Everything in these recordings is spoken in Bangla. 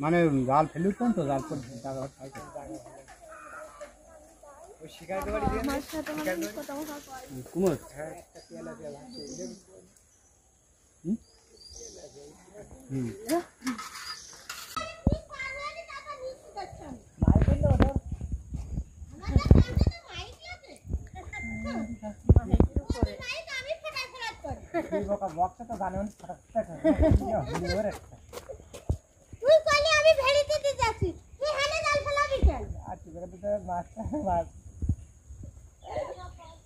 মানে জাল ফেলুন তো জাল করে জায়গা কুমোর বক্সটা তো জানেন তুই কইলে আমি ভেড়িতে দিতে যাচ্ছি তুই হালে জাল ফেলাবি কেন আর কি করে দিতে মাছটা মাছ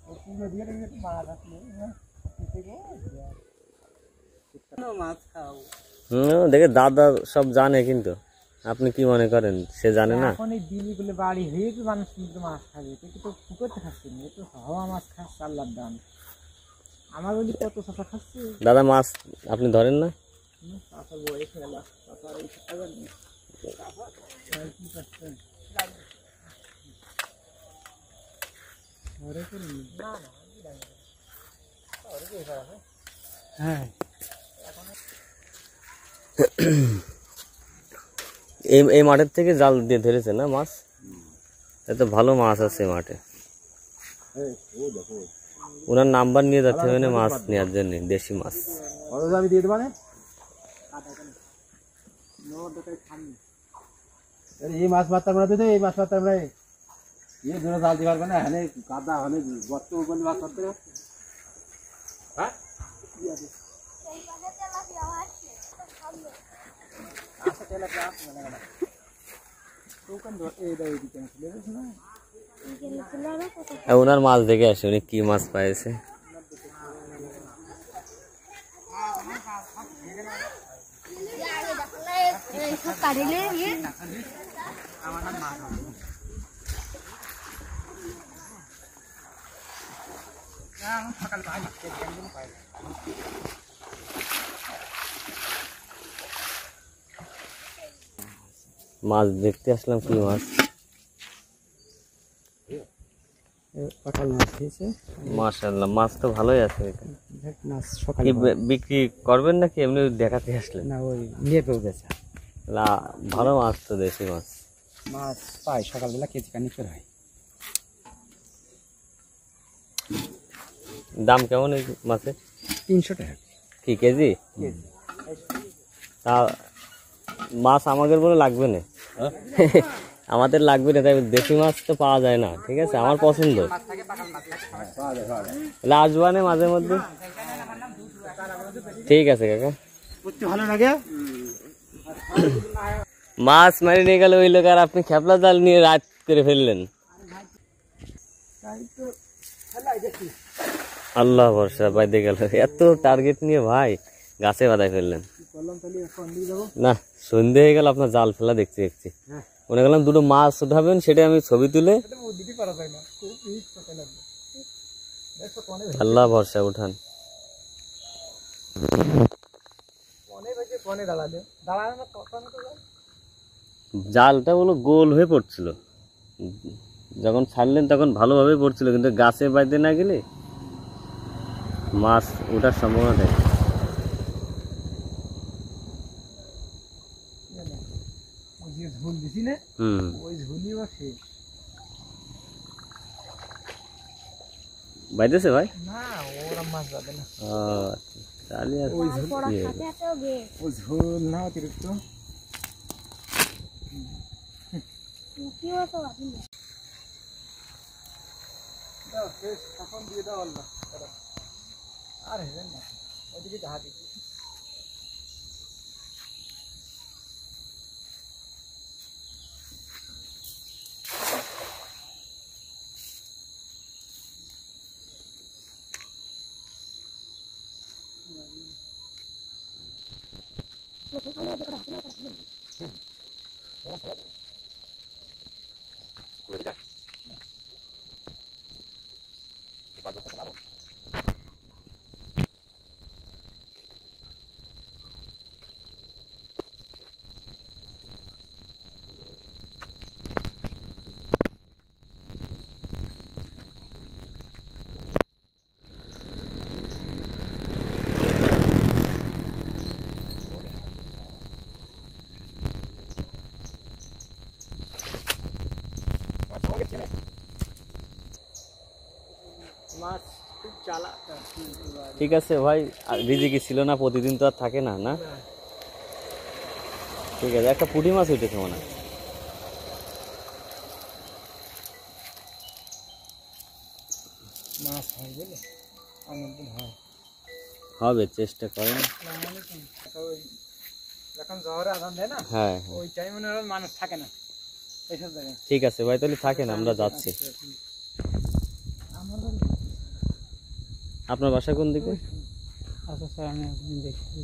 ও পুরো দিয়ে দিতে মাছ আসলে মাছ খাও দেখে দাদা সব জানে, কিন্তু আপনি কি মনে করেন সে জানে না? এখন এই বিলিগুলো বাড়ি হয়ে কি মানুষ কিন্তু মাছ খাবে, কিন্তু তো পুকুরতে খাচ্ছে না, একটু হাওয়া মাছ খাচ্ছে আল্লাহর দান। আমার বলি কত চাষা খাচ্ছে দাদা মাছ আপনি ধরেন না? চাষা বয়ে ফেলা চাষা আর এই খাবার নেই কি করছে ঘরে করে না হ্যাঁ এই মাঠের থেকে জাল দিয়ে ধরেছে না মাছ? এত ভালো মাছ আছে মাঠে। ওনার নাম্বার নিয়ে যাচ্ছে মানে মাছ নেওয়ার জন্য, দেশি মাছ। আমি দিয়ে দেবো এই মাছ মারতে আমরা দিতে এই মাছ মারতে আমরা ইয়ে ধরে জাল দিতে পারবে না, হ্যাঁ কাদা হলে গর্ত উপর মাছ মারতে হ্যাঁ ওনার মাছ দেখে আসে উনি কি মাছ পাইছে। মাছ দেখতে আসলাম, কি মাছ? পাটাল মাছ খেয়েছে মাশাআল্লাহ, মাছ তো ভালোই আছে। মাছ সকালে বিক্রি করবেন নাকি এমনি দেখাতে আসলেন? না ওই নিয়ে পেয়ে গেছে। ভালো মাছ তো, দেশি মাছ। মাছ পাই সকালবেলা কেজি কানি করে হয়। দাম কেমন এই মাছের? 300 টাকা কি কেজি? তা মাছ আমাদের বলে লাগবে না, আমাদের লাগবে না, তাই দেশি মাছ তো পাওয়া যায় না। ঠিক আছে, আমার পছন্দ। আসবা না মাঝে মধ্যে? ঠিক আছে কাকা, ভালো লাগে। মাছ মারি নিয়ে গেল ওই লোক, আর আপনি খেপলা জাল নিয়ে রাত করে ফেললেন। আল্লাহ ভরসা, বাইতে গেল। এত টার্গেট নিয়ে ভাই গাছে বাঁধাই ফেললেন। না, সন্ধে হয়ে গেল, আপনার জাল ফেলা দেখছি দেখছি মনে করলাম দুটো মাছ উঠাবেন, সেটা আমি ছবি তুলে। আল্লাহ ভরসা, উঠান। জালটা বলো গোল হয়ে পড়ছিল, যখন ছাড়লেন তখন ভালোভাবে পড়ছিল, কিন্তু গাছে বাইতে না গেলে মাছ ওঠার সম্ভাবনা থাকে। বাইতেছে ভাই? ঝোল না অতিরিক্ত এখন দিয়ে দাও আল্লাহ। আর হেবেন না, ওইদিকে জাহাজ মাছ খুব চালা। ঠিক আছে ভাই, আর রিজিকি ছিল না, প্রতিদিন তো আর থাকে না, না? ঠিক আছে, একটা পুঁটি মাছ উঠেছে মনে হয়। মাছ হয় বুঝলে, অনেকদিন হয়। হবে, চেষ্টা করেন। ওই যখন জহরে আজান দেয় না, হ্যাঁ, ওই টাইমে মানুষ থাকে না এইসব জায়গায়। ঠিক আছে ভাই, তাহলে থাকেন, আমরা যাচ্ছি। আপনার বাসা কোন দিকে? আচ্ছা স্যার, আমি একদিন দেখি।